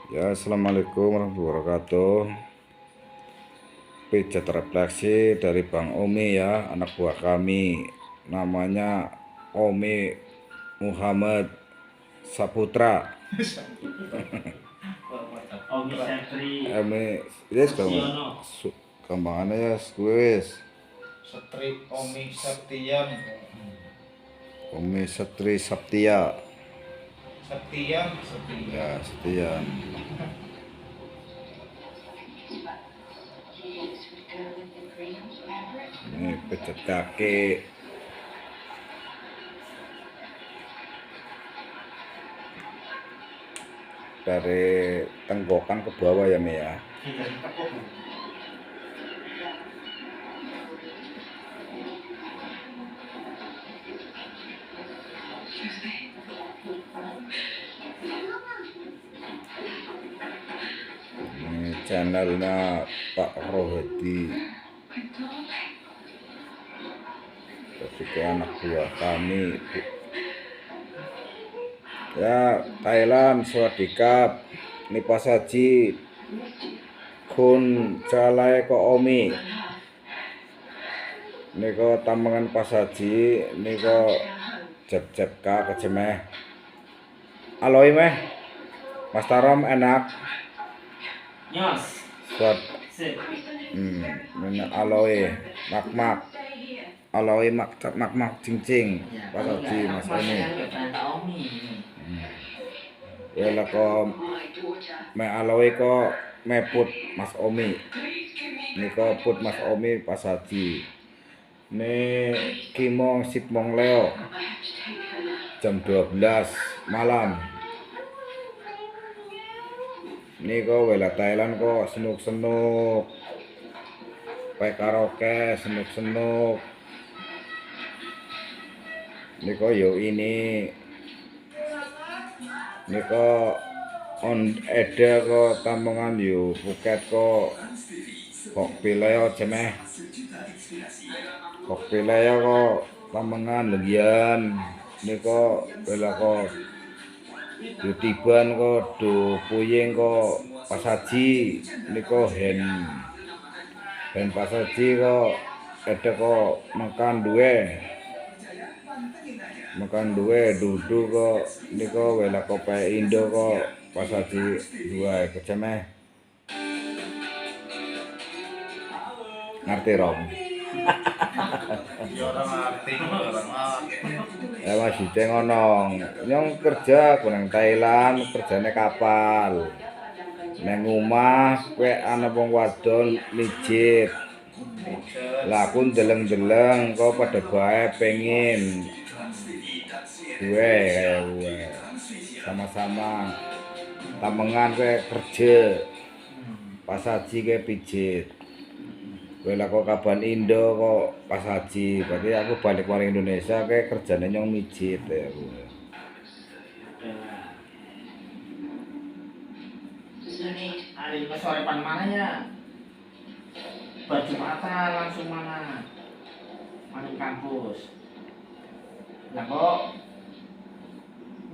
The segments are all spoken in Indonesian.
Ya, assalamualaikum warahmatullahi wabarakatuh. Pijat refleksi dari Bang Omi ya, anak buah kami. Namanya Omi Muhammad Saputra. Omi Setri Omi, yes gampangannya ya, wis. Setri Omi Septian. Omi Setri Septia. Septian. Ya, Septian. Ini pijat kaki. Dari tenggokan ke bawah ya, Mi ya. Ini channelnya Pak Rohedi. Jadi ke anak buah kami. Ya, Thailand, Swadikap, Nipa Saji, Kun Calai Ko Omi. Niko Tambangan Pasaji, niko jeb-jeb ka kecemeh. Aloi meh. Mas Tarom enak. Nyos Swat. Sip Ini aloi mak-mak. Aloi mak-mak cincing. Pasaji Mas Omi. Ya lah ko me aloi ko meput Mas Omi. Niko put Mas Omi Pasaji. Ini Kimong Sipmong Leo jam 12 malam. Ini kok wela Thailand kok senuk-senuk, pakai karaoke senuk-senuk. Ini kok yo ini on Eda kok Tambangan yo Phuket kok pileo cemeh. Kok pileo kok Tambangan legian. Ini kok bela kok do tiban kok do puyeng kok Pasaji. Ini kok hen Pasaji kok ada kok makan duwe dudu kok. Ini kok bela kok pe Indo kok Pasaji dua kecemeh. Ngerti Rom? Ya masih ngono. Nyong kerja kunang Thailand, kerjane kapal. Neng omah kowe ana wong wadon mijit. Lah aku ndeleng-ndeleng kok pada bae pengen gue kayak gue. Sama-sama Tambangan kowe kerja. Pasaji kowe pijit. Wela kok kaban Indo kok Pasaji, berarti aku balik ke Indonesia kayak kerjanya nyong mijit ya aku. Hari ini sore pan mana ya? Baju mata langsung mana? Maning kampus. Lah kok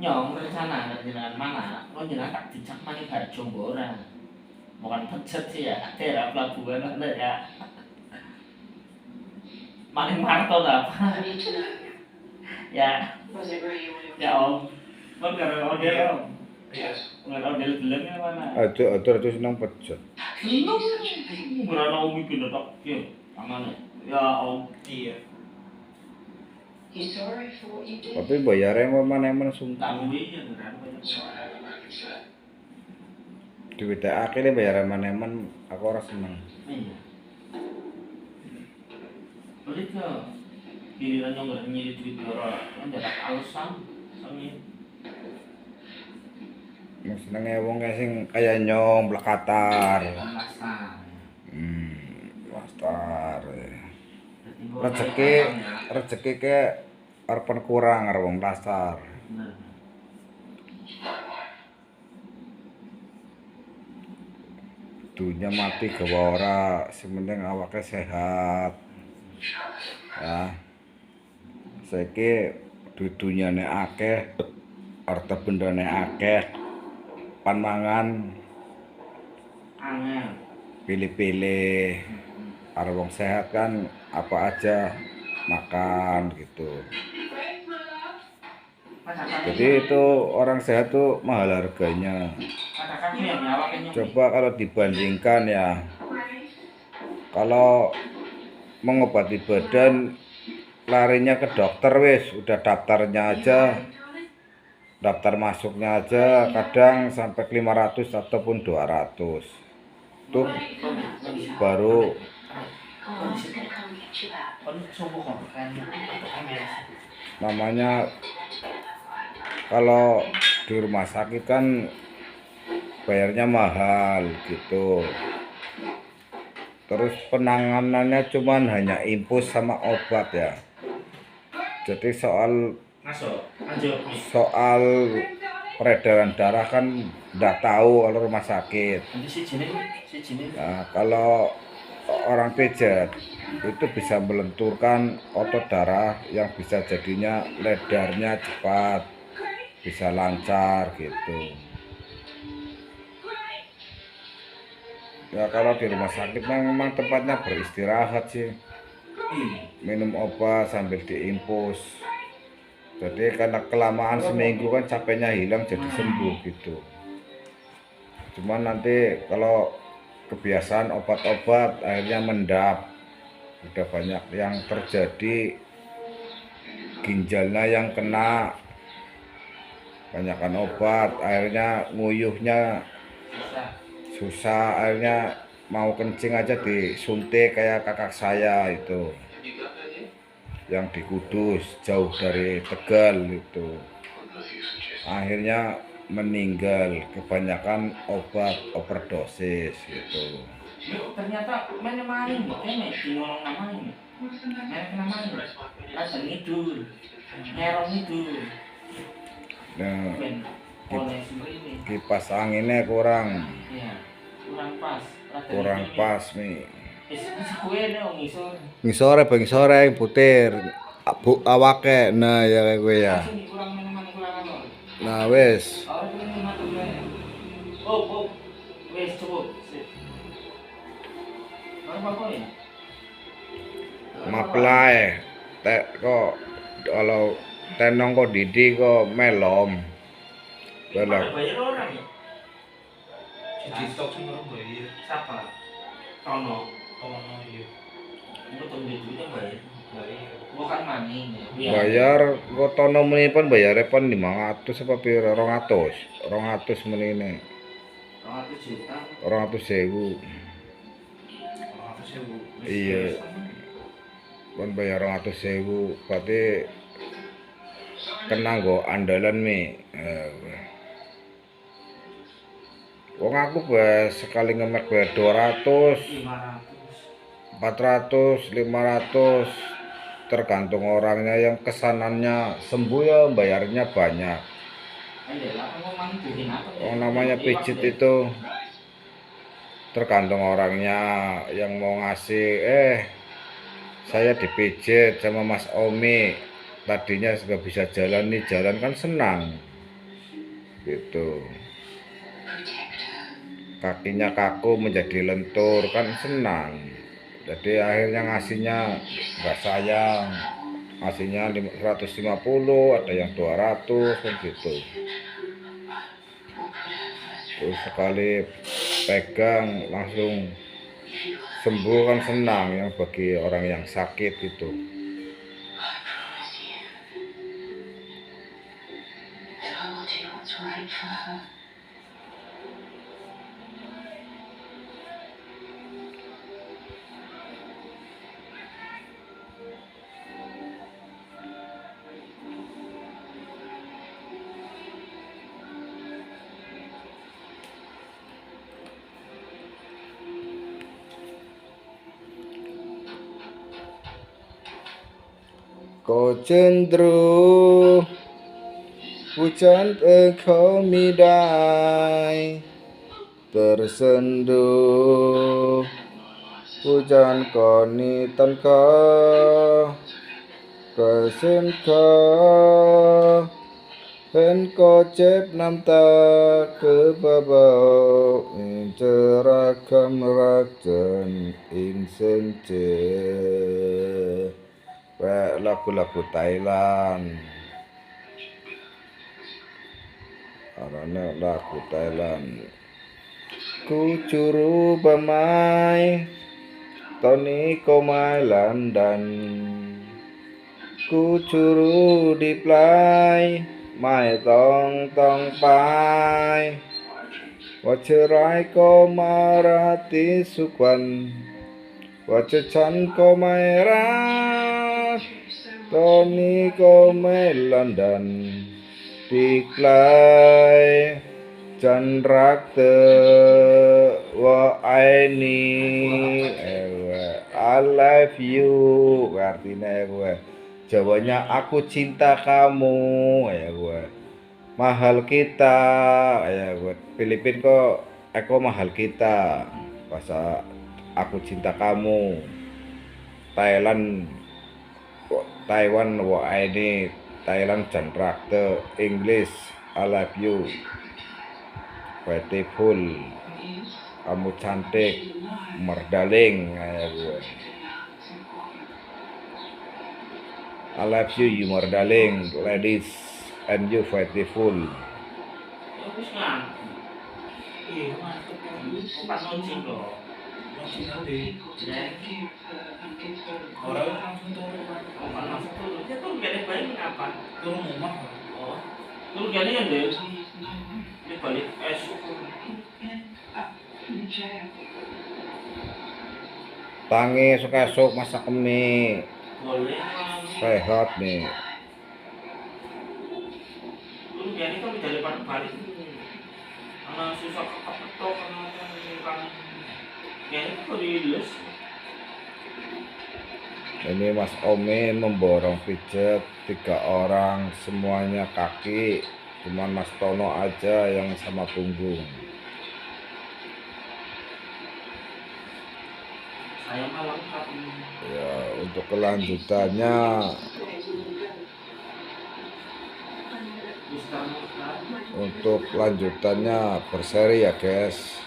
nyong rencana dengan mana? Lo jenengan tak dijak maning Harjo ora. Bukan pencet ya, daerah pelabuhan ada ya. Maning Marto lah. Ya. Ya Om. Kan karena model Om. Nggak model gelengnya mana? Aduh seneng pecut. Berana Om pindah tak? Ya, aman ya Om. Iya. Tapi bayarnya mana sungkan. Tapi ya beneran banyak. Duit akhirnya bayaran mana aku ora seneng. Iya. Balik ke giliran yang nggak nyari duit orang, kan jarak alasan, sangin. Yang senengnya wong sing kaya nyong blakatar. Plastar. Rezeki ke arepan kurang karo wong plastar. Dunia mati gawa ora, sementing awake sehat. Ya. Saiki dunyane akeh, harta bendane akeh. Pan mangan angel. pilih-pilih. Kalau wong sehat kan apa aja makan gitu. Jadi itu orang sehat tuh mahal harganya. Katakan yang nyawakin Coba kalau dibandingkan ya, kalau mengobati badan larinya ke dokter wis, udah daftarnya aja, daftar masuknya aja kadang sampai 500 ataupun 200. Tuh baru namanya kalau di rumah sakit kan bayarnya mahal gitu. Terus penanganannya cuman hanya infus sama obat ya. Jadi soal peredaran darah kan nggak tahu kalau rumah sakit. Nah, kalau orang pijat itu bisa melenturkan otot darah yang bisa jadinya ledarnya cepat, bisa lancar gitu. Ya kalau di rumah sakit memang tempatnya beristirahat sih, minum obat sambil diinfus. Jadi karena kelamaan seminggu kan capeknya hilang jadi sembuh gitu. Cuman nanti kalau kebiasaan obat-obat akhirnya mendap, udah banyak yang terjadi, ginjalnya yang kena, banyakan obat akhirnya nguyuhnya susah, akhirnya mau kencing aja disuntik kayak kakak saya itu yang di Kudus, jauh dari Tegal itu, akhirnya meninggal kebanyakan obat overdosis gitu. Ternyata mana maling kene dinolong namanya. Merek namanya. Rasa ngidul. Nyerong ngidul. Nah, Oleh sendiri. kipas anginnya kurang Iya. Kurang pas nih. Ngisor. Ngisore putir awake, nah ya kayak gue ya. Nah wes Wes cukup. maplai kok kalau tenong kok didi kok melom belok. Bayar orang ya? Di stok semua bayar. Siapa? Tono. Iya. Untuk duitnya bayar. Bukan maning ya. Bayar kok tono menipun bayare pon 500 apa piro 200 menine 200 juta. 200.000. Iya, pon bayar 200.000 berarti kena nggo andalan mi. Wong aku sekali ngemek bayar 200, 400, 500 tergantung orangnya, yang kesanannya sembuh ya bayarnya banyak. Namanya pijit itu tergantung orangnya, yang mau ngasih saya dipijit sama Mas Omi, tadinya nggak bisa jalan nih, jalan kan senang gitu. Kakinya kaku menjadi lentur kan senang. Jadi akhirnya ngasihnya nggak sayang, ngasihnya 150, ada yang 200 kan gitu. Terus sekali pegang langsung sembuh kan senang, yang bagi orang yang sakit itu. Kau cenderung hujan engkau midai, tersenduh hujan koni tanka kesin ka hen ko cep nam ta ke babau cerai kamraten insenje. Lagu-lagu Thailand. Arane lagu Thailand. Ku curu bamai Tony komai London. Ku curu di play mai tong tong pai. Wacerai ko marati sukwan. Wacechan ko mai rat. Tony komai London. Diklai Chan rak te wa ini I love you artinya gue Jawanya aku cinta kamu ya gue mahal kita ya gue Filipin kok aku mahal kita bahasa aku cinta kamu Taiwan wa ini Thailand Chan rak te English I love you beautiful kamu cantik merdaling kayak gue I love you you merdaling ladies and you beautiful Ya wis ngantuk. Iya, mantep kan. Pas launching loh. Langsung nanti. Ya. Orang langsung turun. Oh, kan langsung turun. Ya turun gak bayi ngapa? Turun rumah. Oh. Turun gak kan deh. Ini balik es. tangi esok-esok masak mie Boleh lah. sehat nih Turun gak kan daripada balik. Karena susah kepetok karena kan kayaknya tuh rilis. ini Mas Omin memborong pijet 3 orang semuanya kaki cuman Mas Tono aja yang sama punggung Saya mah lengkap. ya untuk kelanjutannya Mister Mukhtar. untuk lanjutannya berseri ya guys